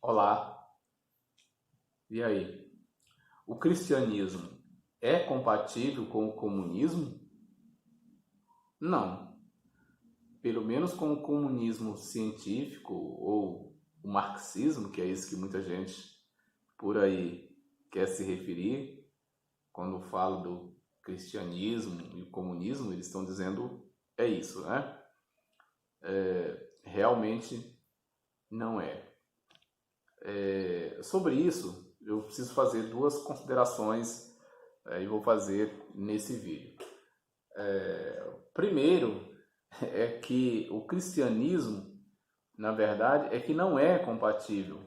Olá, e aí? O cristianismo é compatível com o comunismo? Não. Pelo menos com o comunismo científico ou o marxismo, que é isso que muita gente por aí quer se referir, quando fala do cristianismo e o comunismo, eles estão dizendo é isso, né? Realmente não é. Sobre isso, eu preciso fazer duas considerações e vou fazer nesse vídeo. Primeiro, é que o cristianismo, na verdade, é que não é compatível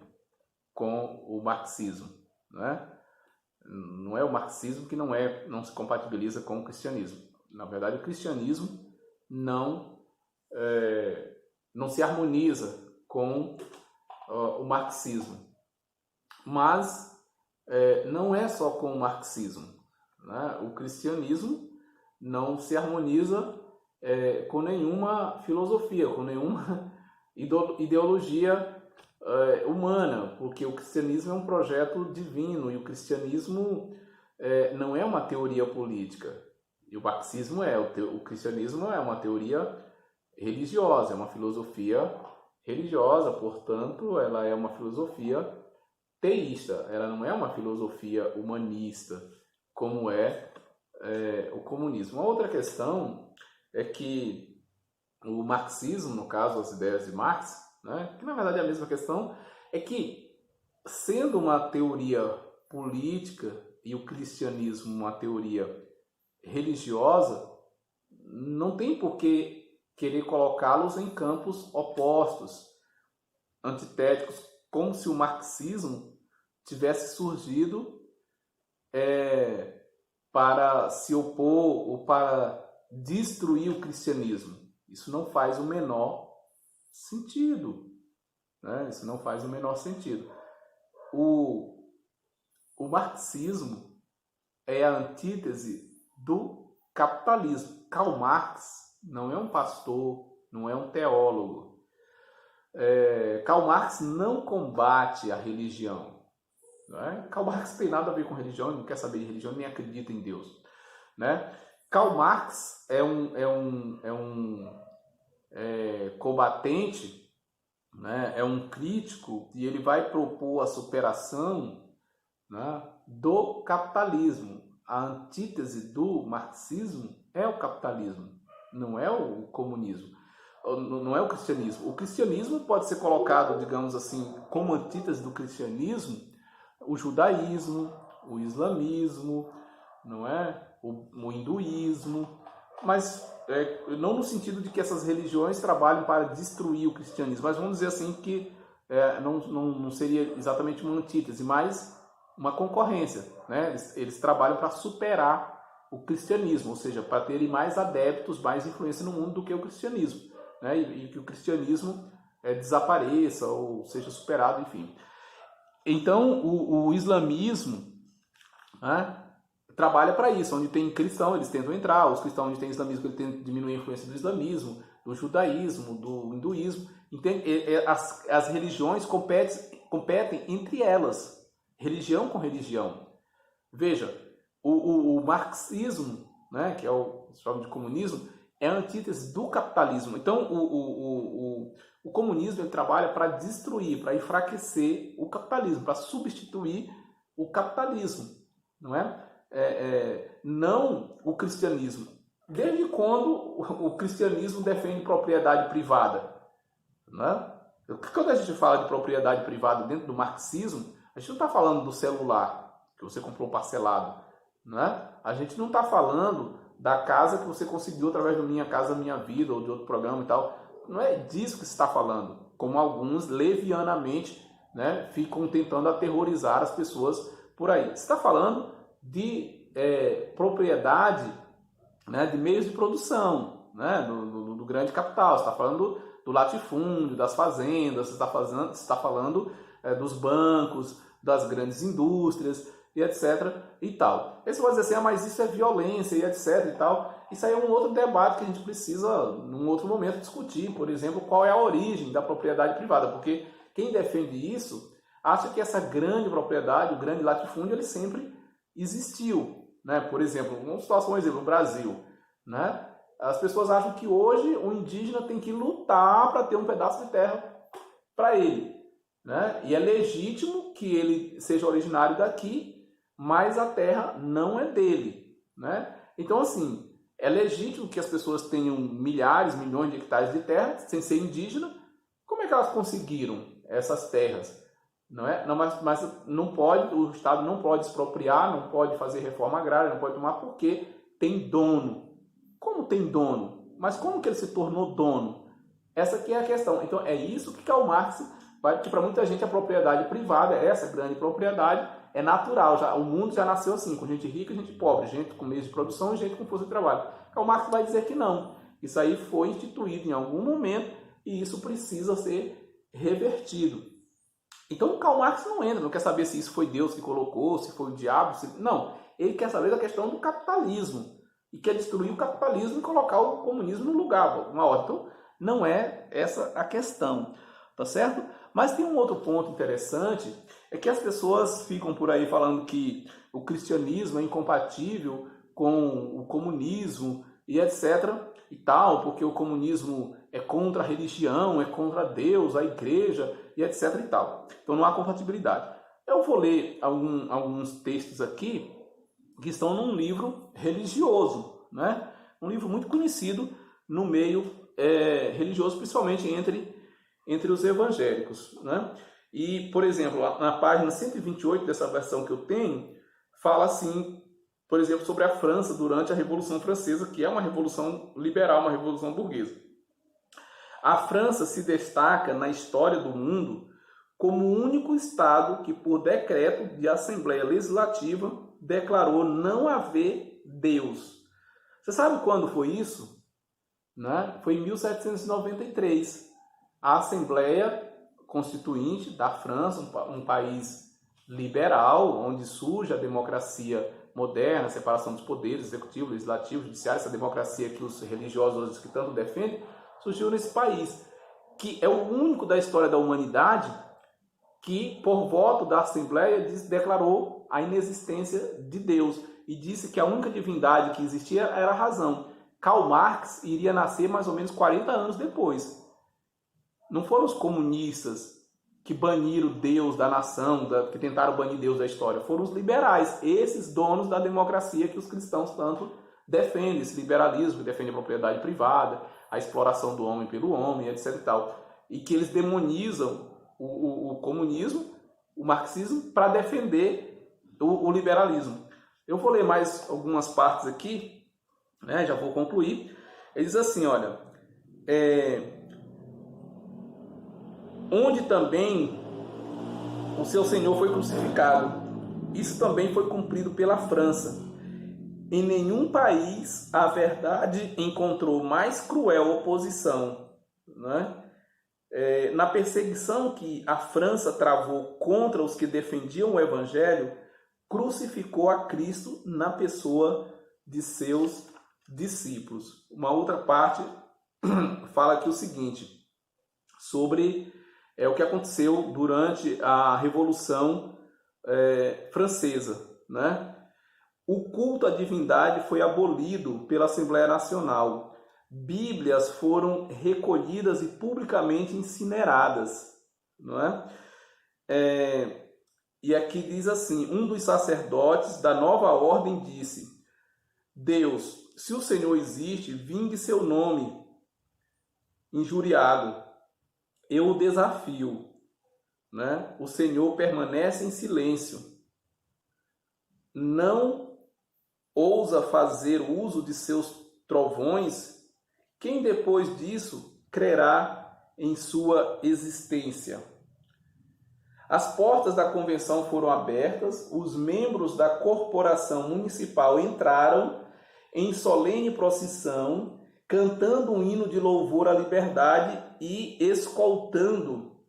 com o marxismo, né? Não é o marxismo que não se compatibiliza com o cristianismo. Na verdade, o cristianismo não não se harmoniza com o marxismo. Mas não é só com o marxismo, né? O cristianismo não se harmoniza com nenhuma filosofia, com nenhuma ideologia humana, porque o cristianismo é um projeto divino e o cristianismo não é uma teoria política. E o marxismo o cristianismo é uma teoria religiosa, é uma filosofia religiosa, portanto, ela é uma filosofia teísta, ela não é uma filosofia humanista, como o comunismo. Uma outra questão é que o marxismo, no caso, as ideias de Marx, né, que na verdade é a mesma questão, é que, sendo uma teoria política e o cristianismo uma teoria religiosa, não tem por que querer colocá-los em campos opostos, antitéticos, como se o marxismo tivesse surgido para se opor ou para destruir o cristianismo. Isso não faz o menor sentido, né? Isso não faz o menor sentido. O marxismo é a antítese do capitalismo. Karl Marx não é um pastor, não é um teólogo. Karl Marx não combate a religião. Né? Karl Marx tem nada a ver com religião, não quer saber de religião, nem acredita em Deus. Né? Karl Marx é um combatente, né? É um crítico e ele vai propor a superação, né, do capitalismo. A antítese do marxismo é o capitalismo, não é o comunismo, não é o cristianismo. O cristianismo pode ser colocado, digamos assim, como antítese do cristianismo, o judaísmo, o islamismo, não é? O hinduísmo, mas não no sentido de que essas religiões trabalhem para destruir o cristianismo, mas vamos dizer assim que não seria exatamente uma antítese, mas uma concorrência, né? Eles trabalham para superar o cristianismo, ou seja, para terem mais adeptos, mais influência no mundo do que o cristianismo, né? E que o cristianismo desapareça ou seja superado, enfim. Então, o islamismo, né, trabalha para isso. Onde tem cristão, eles tentam entrar. Os cristãos, onde tem islamismo, eles tentam diminuir a influência do islamismo, do judaísmo, do hinduísmo. As religiões competem entre elas. Religião com religião. Veja, o marxismo, né, que é o chama de comunismo, é a antítese do capitalismo. Então, o comunismo ele trabalha para destruir, para enfraquecer o capitalismo, para substituir o capitalismo, não é? Não o cristianismo. Desde quando o cristianismo defende propriedade privada? Né? Quando a gente fala de propriedade privada dentro do marxismo, a gente não está falando do celular que você comprou parcelado. Né? A gente não está falando da casa que você conseguiu através do Minha Casa Minha Vida ou de outro programa e tal. Não é disso que se está falando, como alguns levianamente, né, ficam tentando aterrorizar as pessoas por aí. Você está falando de propriedade, né, de meios de produção, né, do grande capital. Você está falando do latifúndio, das fazendas, você está falando dos bancos, das grandes indústrias, e etc. e tal. Aí você pode dizer assim, mas isso é violência e etc. e tal. Isso aí é um outro debate que a gente precisa, num outro momento, discutir. Por exemplo, qual é a origem da propriedade privada, porque quem defende isso acha que essa grande propriedade, o grande latifúndio, ele sempre existiu, né? Por exemplo, vamos citar um exemplo, no Brasil, né? As pessoas acham que hoje o indígena tem que lutar para ter um pedaço de terra para ele, né? E é legítimo que ele seja originário daqui, mas a terra não é dele, né? Então, assim, é legítimo que as pessoas tenham milhares, milhões de hectares de terra sem ser indígena. Como é que elas conseguiram essas terras? Não é? Não, mas não pode, o Estado não pode expropriar, não pode fazer reforma agrária, não pode tomar porque tem dono. Como tem dono? Mas como que ele se tornou dono? Essa aqui é a questão. Então é isso que Karl Marx vai, que para muita gente a propriedade privada, essa grande propriedade, é natural. Já, o mundo já nasceu assim, com gente rica e gente pobre, gente com meios de produção e gente com força de trabalho. Karl Marx vai dizer que não. Isso aí foi instituído em algum momento e isso precisa ser revertido. Então o Karl Marx não entra, não quer saber se isso foi Deus que colocou, se foi o diabo, não. Ele quer saber da questão do capitalismo e quer destruir o capitalismo e colocar o comunismo no lugar, uma ordem. Então não é essa a questão, tá certo? Mas tem um outro ponto interessante, é que as pessoas ficam por aí falando que o cristianismo é incompatível com o comunismo e etc. e tal, porque o comunismo é contra a religião, é contra Deus, a igreja e etc. e tal. Então não há compatibilidade. Eu vou ler alguns textos aqui que estão num livro religioso, né? Um livro muito conhecido no meio religioso, principalmente entre os evangélicos, né? E, por exemplo, na página 128 dessa versão que eu tenho, fala assim, por exemplo, sobre a França durante a Revolução Francesa, que é uma revolução liberal, uma revolução burguesa. A França se destaca na história do mundo como o único Estado que, por decreto de Assembleia Legislativa, declarou não haver Deus. Você sabe quando foi isso? Né? Foi em 1793. A Assembleia Constituinte da França, um país liberal, onde surge a democracia moderna, a separação dos poderes, executivo, legislativo, judiciário, essa democracia que os religiosos que tanto defendem, surgiu nesse país, que é o único da história da humanidade que, por voto da Assembleia, declarou a inexistência de Deus e disse que a única divindade que existia era a razão. Karl Marx iria nascer mais ou menos 40 anos depois. Não foram os comunistas que baniram Deus da nação, que tentaram banir Deus da história. Foram os liberais, esses donos da democracia que os cristãos tanto defendem, esse liberalismo que defende a propriedade privada, a exploração do homem pelo homem, etc. e tal. E que eles demonizam o comunismo, o marxismo, para defender o liberalismo. Eu vou ler mais algumas partes aqui, né, já vou concluir. Ele diz assim, olha, onde também o seu Senhor foi crucificado. Isso também foi cumprido pela França. Em nenhum país a verdade encontrou mais cruel oposição, né? Na perseguição que a França travou contra os que defendiam o Evangelho, crucificou a Cristo na pessoa de seus discípulos. Uma outra parte fala aqui o seguinte, sobre o que aconteceu durante a Revolução Francesa, né? O culto à divindade foi abolido pela Assembleia Nacional. Bíblias foram recolhidas e publicamente incineradas, não é? E aqui diz assim, um dos sacerdotes da nova ordem disse, Deus, se o Senhor existe, vingue seu nome injuriado. Eu o desafio, né? O Senhor permanece em silêncio. Não ousa fazer uso de seus trovões. Quem depois disso crerá em sua existência? As portas da convenção foram abertas, os membros da corporação municipal entraram em solene procissão, cantando um hino de louvor à liberdade e escoltando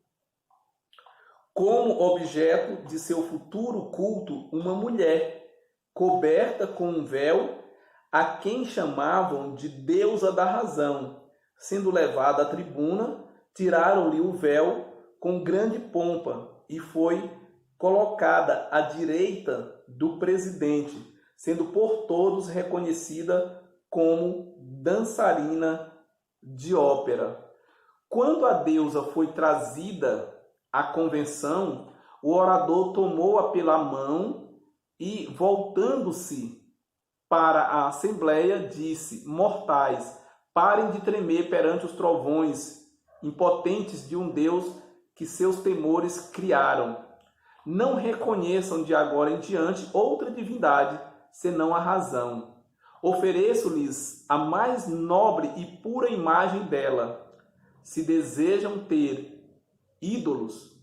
como objeto de seu futuro culto uma mulher, coberta com um véu, a quem chamavam de deusa da razão. Sendo levada à tribuna, tiraram-lhe o véu, com grande pompa e foi colocada à direita do presidente, sendo por todos reconhecida como dançarina de ópera. Quando a deusa foi trazida à convenção, o orador tomou-a pela mão e, voltando-se para a assembleia, disse: mortais, parem de tremer perante os trovões impotentes de um Deus que seus temores criaram. Não reconheçam de agora em diante outra divindade, senão a razão. Ofereço-lhes a mais nobre e pura imagem dela. Se desejam ter ídolos,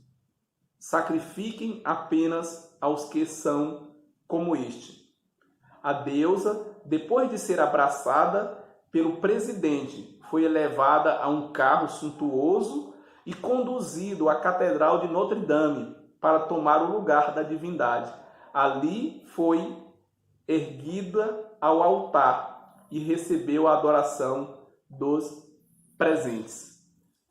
sacrifiquem apenas aos que são como este. A deusa, depois de ser abraçada pelo presidente, foi elevada a um carro suntuoso e conduzido à Catedral de Notre Dame para tomar o lugar da divindade. Ali foi erguida ao altar e recebeu a adoração dos presentes.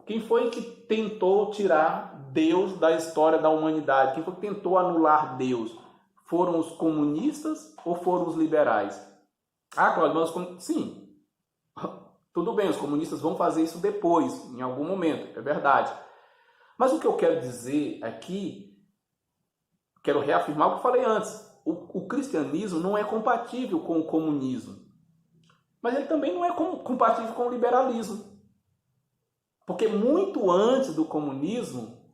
Quem foi que tentou tirar Deus da história da humanidade? Quem foi que tentou anular Deus? Foram os comunistas ou foram os liberais? Ah, Cláudio, sim. Tudo bem, os comunistas vão fazer isso depois, em algum momento, é verdade. Mas o que eu quero dizer aqui, quero reafirmar o que eu falei antes. O cristianismo não é compatível com o comunismo. Mas ele também não é compatível com o liberalismo. Porque muito antes do comunismo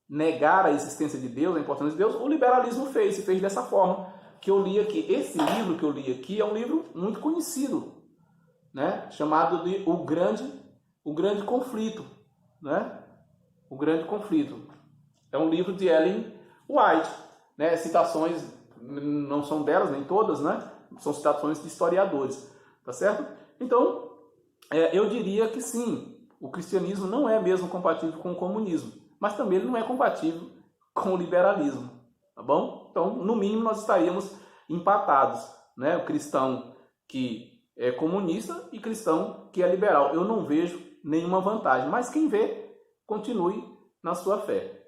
negar a existência de Deus, a importância de Deus, o liberalismo fez dessa forma. Que eu li aqui. Esse livro que eu li aqui é um livro muito conhecido, né? Chamado de O Grande Conflito. Né? O Grande Conflito. É um livro de Ellen White. Né? Citações, não são delas, nem todas, né? São citações de historiadores. Tá certo? Então, eu diria que sim, o cristianismo não é mesmo compatível com o comunismo, mas também ele não é compatível com o liberalismo, tá bom? Então, no mínimo, nós estaríamos empatados, né? O cristão que é comunista e cristão que é liberal. Eu não vejo nenhuma vantagem, mas quem vê, continue na sua fé.